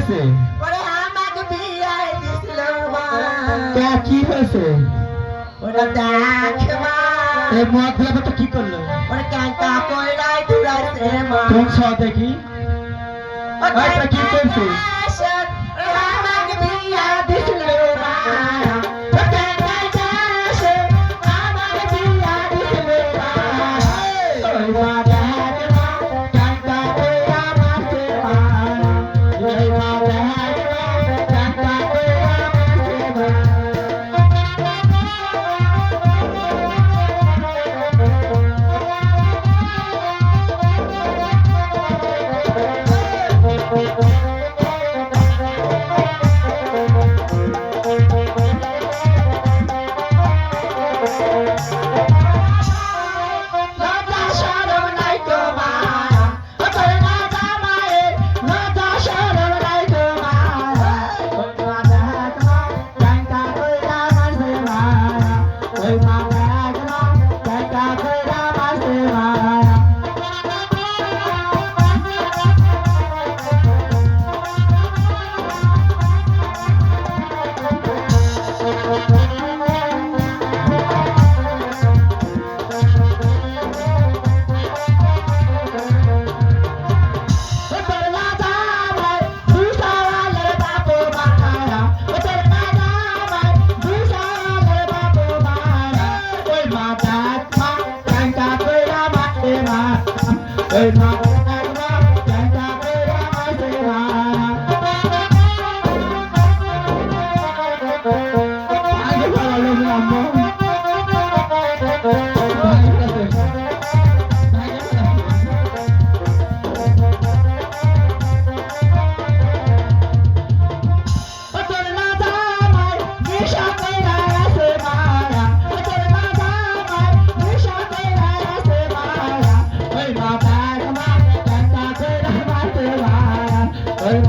হয়েছে? ওরে আমাকে বিয়ে দিছিল মা। তা কি হয়েছে? ওরা দেখ মা, এই মদ তো কি করলো? ওরে কাঁটা কইরাই দূরাইছে মা। তুমি ছ দেখি এটা কি করছে? ওরে আমাকে বিয়ে দিছিল মা। আমাকে বিয়ে দিছিল মা। ওই মা দেখ মা, কাঁটা কইরা মারছে মা। ওই মা দেখ মা, কাঁটা কইরা মারছে মা। লজ্জা শরম নাই তোমার, ও তোর মা জামাইয়ের লজ্জা শরম নাই তোমার। ওই মা দেখ মা, কাঁটা কইরা মারছে মা। ওই মা দেখ মা, কাঁটা কইরা মারছে মা। Hey, mama. Hey,